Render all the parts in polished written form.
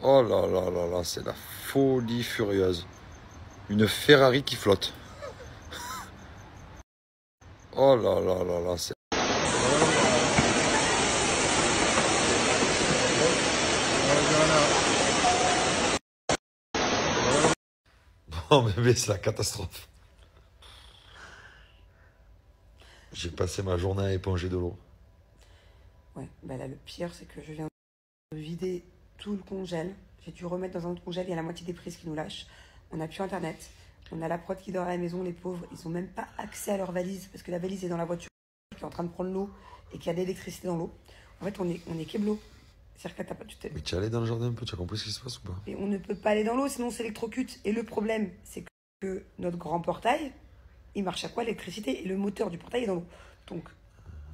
Oh là là là là, c'est la folie furieuse. Une Ferrari qui flotte. Oh là là là là, c'est... Oh bébé, c'est la catastrophe. J'ai passé ma journée à éponger de l'eau. Ouais, bah là, le pire, c'est que je viens de vider tout le congèle. J'ai dû remettre dans un autre congèle, il y a la moitié des prises qui nous lâchent. On n'a plus internet. On a la prod qui dort à la maison, les pauvres. Ils n'ont même pas accès à leur valise parce que la valise est dans la voiture qui est en train de prendre l'eau et qui a de l'électricité dans l'eau. En fait, on est keblo. C'est-à-dire que t'as pas, Mais tu es allé dans le jardin un peu, tu as compris ce qui se passe ou pas? Et on ne peut pas aller dans l'eau, sinon on s'électrocute. Et le problème, c'est que notre grand portail, il marche à quoi l'électricité? Et le moteur du portail est dans l'eau. Donc,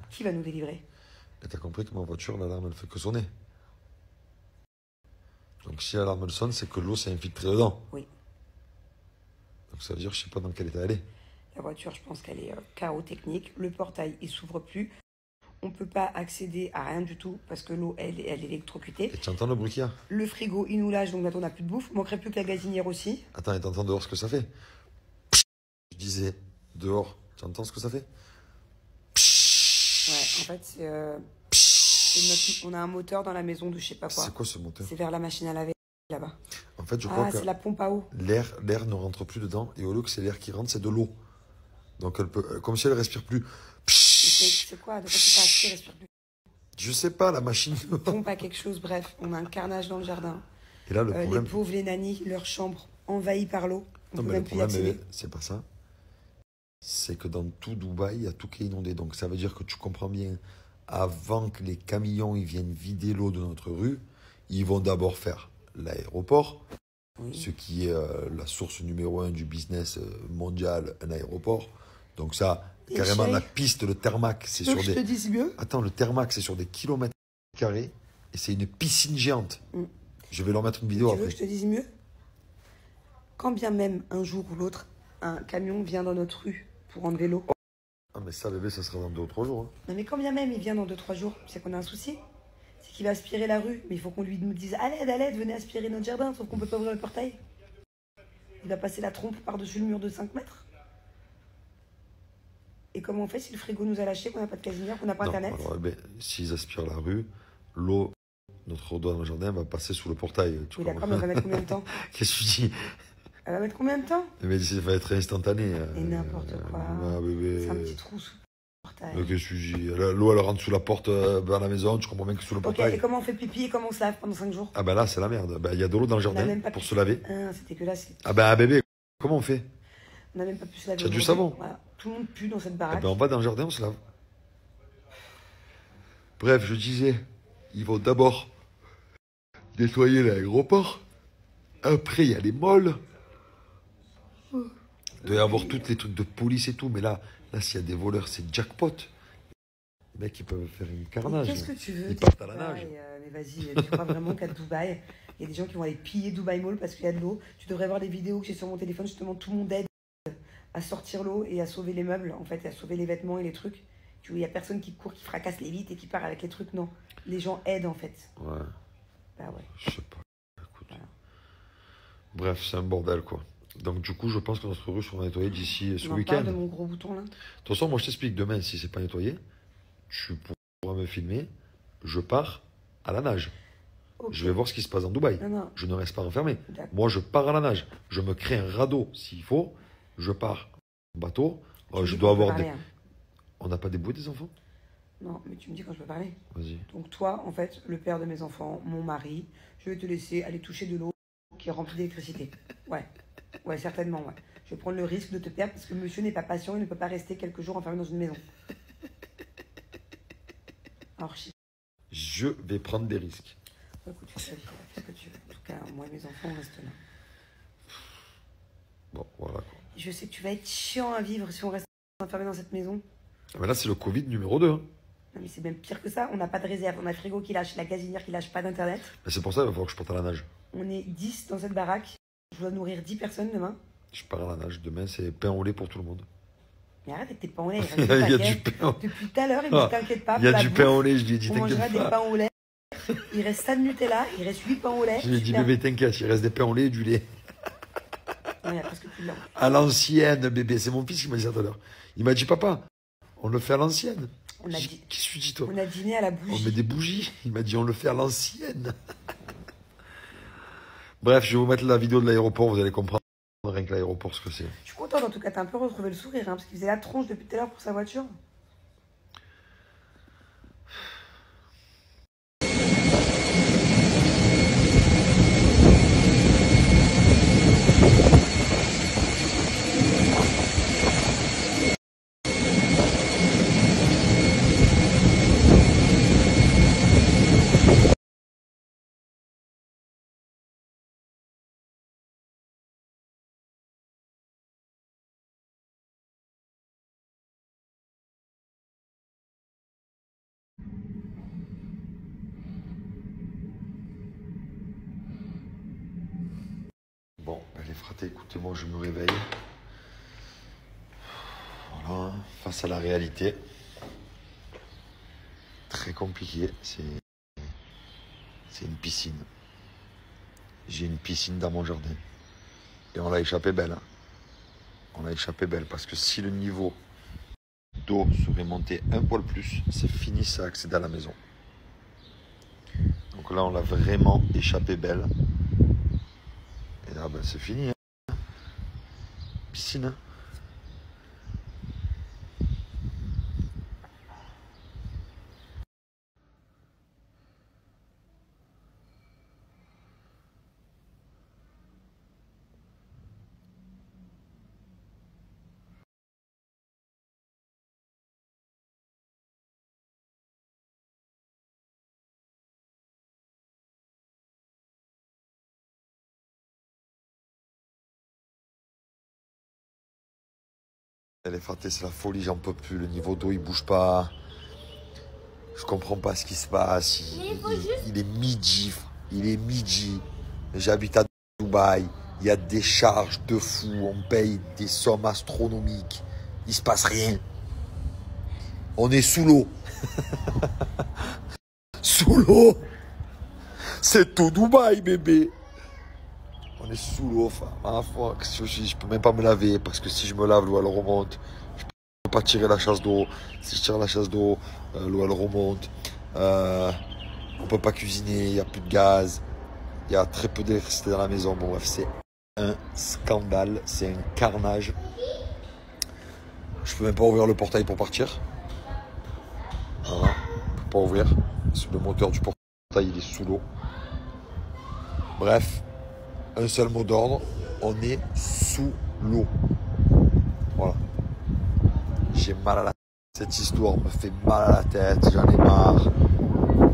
qui va nous délivrer? Et t'as compris que ma voiture, l'alarme, elle fait que sonner. Donc si l'alarme elle sonne, c'est que l'eau s'est infiltrée dedans. Oui. Donc ça veut dire, je sais pas dans quel état elle est. La voiture, je pense qu'elle est chaos technique. Le portail, il s'ouvre plus. On ne peut pas accéder à rien du tout parce que l'eau, elle est électrocutée. Et tu entends le bruit qu'il y a? Le frigo, il nous lâche, donc maintenant on n'a plus de bouffe. Il manquerait plus que la gazinière aussi. Attends, et t'entends dehors ce que ça fait? Je disais, dehors, tu entends ce que ça fait? Ouais, en fait, on a un moteur dans la maison de je sais pas quoi. C'est quoi ce moteur? C'est vers la machine à laver là-bas. En fait, je crois que c'est la pompe à eau. l'air ne rentre plus dedans. Et au lieu que c'est l'air qui rentre, c'est de l'eau. Donc elle peut, comme si elle respire plus. C'est quoi? De quoi tu parles? Qui respire plus? Je sais pas, la machine. Pompe à quelque chose, bref. On a un carnage dans le jardin. Et là, le problème... Les pauvres, les nannies, leur chambre envahie par l'eau. Non, mais le problème, c'est pas ça. C'est que dans tout Dubaï, il y a tout qui est inondé. Donc ça veut dire que tu comprends bien, avant que les camions ils viennent vider l'eau de notre rue, ils vont d'abord faire l'aéroport, oui. Ce qui est la source numéro 1 du business mondial, un aéroport. Donc ça, et carrément, la piste, le Thermac, c'est sur des... Je te dis mieux. Attends, le Thermac, c'est sur des kilomètres carrés et c'est une piscine géante. Je vais leur mettre une vidéo après. Tu veux que je te dise mieux? Quand bien même, un jour ou l'autre, un camion vient dans notre rue pour enlever l'eau. Ah mais ça, bébé, ça sera dans 2 ou 3 jours. Hein. Non mais quand bien même il vient dans 2-3 jours, c'est qu'on a un souci. C'est qu'il va aspirer la rue, mais il faut qu'on lui dise à l'aide, venez aspirer notre jardin, sauf qu'on peut pas ouvrir le portail. Il va passer la trompe par-dessus le mur de 5 mètres. Et comment on fait si le frigo nous a lâché, qu'on n'a pas de casinière, qu'on n'a pas internet? Alors, s'ils aspirent la rue, l'eau, notre eau dans le jardin va passer sous le portail. Oui d'accord, mais elle va mettre combien de temps? Qu'est-ce que tu dis? Elle va mettre combien de temps? Mais ça va être instantané. Et n'importe quoi. C'est un petit trou sous le portail. Qu'est-ce que tu dis? L'eau, elle rentre sous la porte vers la maison, tu comprends bien que sous le portail. Ok, et comment on fait pipi et comment on se lave pendant 5 jours? Ah ben là, c'est la merde. Il y a de l'eau dans le jardin pour se laver. C'est dégueulasse. Ah ben bébé, comment on fait? On n'a même pas pu se laver. Tu as du savon? Voilà. Tout le monde pue dans cette baraque. Ah ben on va dans le jardin, on se lave. Bref, je disais, ils vont d'abord nettoyer l'aéroport. Après, il y a les malls. Il doit y avoir tous les trucs de police et tout. Mais là s'il y a des voleurs, c'est jackpot. Les mecs, ils peuvent faire une carnage. Qu'est-ce que tu veux? Ils partent à la nage. Mais vas-y, tu crois vraiment qu'à Dubaï, il y a des gens qui vont aller piller Dubaï Mall parce qu'il y a de l'eau? Tu devrais voir les vidéos que j'ai sur mon téléphone. Justement, tout le monde aide à sortir l'eau et à sauver les meubles, en fait, et à sauver les vêtements et les trucs. Tu vois, il n'y a personne qui court, qui fracasse les vitres et qui part avec les trucs. Non, les gens aident, en fait. Ouais. Bah ouais. Je sais pas. Écoute. Voilà. Bref, c'est un bordel, quoi. Donc du coup, je pense que notre rue sera nettoyée d'ici ce week-end. De mon gros bouton là. De toute façon, moi je t'explique, demain, si c'est pas nettoyé, tu pourras me filmer, je pars à la nage. Okay. Je vais voir ce qui se passe en Dubaï. Non. Je ne reste pas enfermé. Moi, je pars à la nage. Je me crée un radeau s'il faut. Je pars en bateau. Je dois avoir des... On n'a pas des bouées des enfants? Non, mais tu me dis quand je peux parler. Vas-y. Donc toi, en fait, le père de mes enfants, mon mari, je vais te laisser aller toucher de l'eau qui est remplie d'électricité. Ouais, certainement, ouais. Je vais prendre le risque de te perdre parce que monsieur n'est pas patient, il ne peut pas rester quelques jours enfermé dans une maison. Alors, je vais prendre des risques. Écoute, fais ce que tu veux. En tout cas, moi et mes enfants, on reste là. Bon, voilà quoi. Je sais que tu vas être chiant à vivre si on reste enfermé dans cette maison. Mais là, c'est le Covid numéro 2. Hein. Non, mais c'est même pire que ça. On n'a pas de réserve. On a le frigo qui lâche, la gazinière qui lâche, pas d'internet. C'est pour ça qu'il va falloir que je parte à la nage. On est 10 dans cette baraque. Je dois nourrir 10 personnes demain. Je pars à la nage. Demain, c'est pain au lait pour tout le monde. Mais arrête avec tes pains au lait. Il y a du pain. Depuis tout à l'heure, il me dit t'inquiète pas. Il y a du pain au lait, je lui ai dit t'inquiète pas. On mangera des pains au lait. Il reste ça de Nutella, il reste 8 pains au lait. Je lui ai dit, bébé, t'inquiète, il reste des pains au lait et du lait. Non, il n'y a presque plus de lait. À l'ancienne, bébé. C'est mon fils qui m'a dit ça tout à l'heure. Il m'a dit, papa, on le fait à l'ancienne. Qu'est-ce que tu dis, toi? On a dîné à la bougie. On met des bougies. Il m'a dit, on le fait à l'ancienne. Bref, je vais vous mettre la vidéo de l'aéroport, vous allez comprendre rien que l'aéroport ce que c'est. Je suis contente, en tout cas, t'as un peu retrouvé le sourire, hein, parce qu'il faisait la tronche depuis tout à l'heure pour sa voiture. Bon, les fratés, écoutez-moi, je me réveille. Voilà, face à la réalité. Très compliqué, c'est une piscine. J'ai une piscine dans mon jardin. Et on l'a échappé belle. Hein. On l'a échappé belle, parce que si le niveau d'eau serait monté un poil plus, c'est fini, ça accède à la maison. Donc là, on l'a vraiment échappé belle. Et là, ben, c'est fini. Hein. Piscine. Elle est frappée, c'est la folie, j'en peux plus. Le niveau d'eau, il bouge pas. Je comprends pas ce qui se passe. Il est midi. Il est midi. J'habite à Dubaï. Il y a des charges de fou. On paye des sommes astronomiques. Il se passe rien. On est sous l'eau. Sous l'eau. C'est tout Dubaï, bébé. On est sous l'eau, enfin, ma foi, je peux même pas me laver parce que si je me lave, l'eau elle remonte. Je peux pas tirer la chasse d'eau. Si je tire la chasse d'eau, l'eau elle remonte. On peut pas cuisiner, il n'y a plus de gaz. Il y a très peu d'électricité dans la maison. Bon bref, c'est un scandale, c'est un carnage. Je peux même pas ouvrir le portail pour partir. Voilà, je peux pas ouvrir. Le moteur du portail il est sous l'eau. Bref. Un seul mot d'ordre, on est sous l'eau. Voilà. J'ai mal à la tête. Cette histoire me fait mal à la tête, j'en ai marre.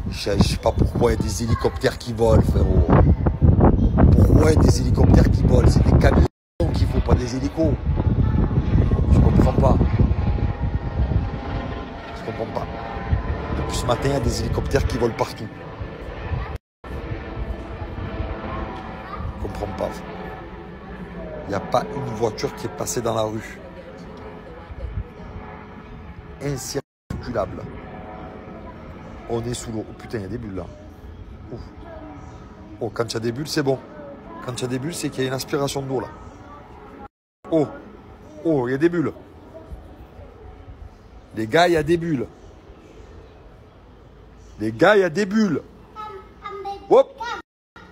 Je sais pas pourquoi il y a des hélicoptères qui volent, frérot. Pourquoi il y a des hélicoptères qui volent? C'est des camions qu'il faut, pas des hélicos. Je comprends pas. Je comprends pas. Depuis ce matin, il y a des hélicoptères qui volent partout. Je comprends pas. Il n'y a pas une voiture qui est passée dans la rue. Incirculable. On est sous l'eau. Oh putain, il y a des bulles là. Ouf. Oh, quand il y a des bulles, c'est bon. Quand il y a des bulles, c'est qu'il y a une aspiration d'eau là. Oh. Oh, il y a des bulles. Les gars, il y a des bulles. Les gars, il y a des bulles. Hop.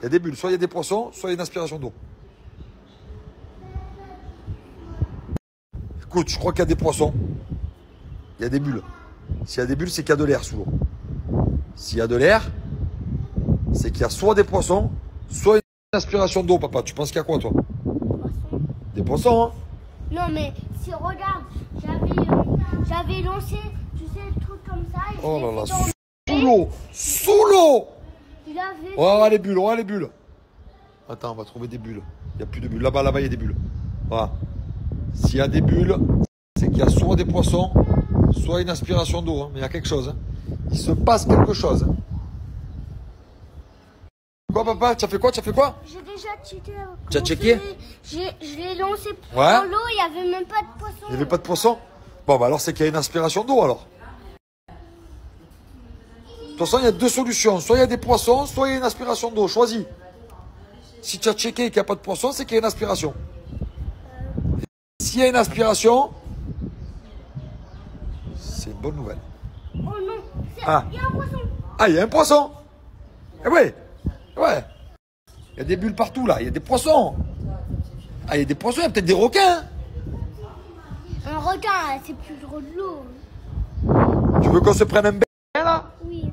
Il y a des bulles. Soit il y a des poissons, soit il y a une aspiration d'eau. Écoute, je crois qu'il y a des poissons. Il y a des bulles. S'il y a des bulles, c'est qu'il y a de l'air sous l'eau. S'il y a de l'air, c'est qu'il y a soit des poissons, soit une aspiration d'eau, papa. Tu penses qu'il y a quoi, toi? Des poissons, hein? Non, mais si regarde, j'avais lancé, tu sais, le truc comme ça. Et oh là là, sous l'eau! Sous l'eau! On va voir les bulles, on va voir les bulles. Attends, on va trouver des bulles. Il n'y a plus de bulles. Là-bas, il y a des bulles. Voilà. S'il y a des bulles, c'est qu'il y a soit des poissons, soit une aspiration d'eau. Hein. Mais il y a quelque chose. Hein. Il se passe quelque chose. Hein. Quoi, papa? Tu as fait quoi? Tu as fait quoi? J'ai déjà checké. Tu as checké? Je l'ai lancé ouais. dans l'eau, il n'y avait même pas de poisson. Il n'y avait pas de poisson? Bon, bah alors c'est qu'il y a une aspiration d'eau alors. toute façon, il y a deux solutions. Soit il y a des poissons, soit il y a une aspiration d'eau. Choisis. Si tu as checké qu'il n'y a pas de poisson, c'est qu'il y a une aspiration. S'il y a une aspiration, c'est une bonne nouvelle. Oh non, Ah. il y a un poisson. Ah, il y a un poisson. Eh ouais. Ouais. Il y a des bulles partout là. Il y a des poissons. Ah, il y a des poissons. Il y a peut-être des requins. Un requin, c'est plus drôle de l'eau. Tu veux qu'on se prenne un bain là? Oui.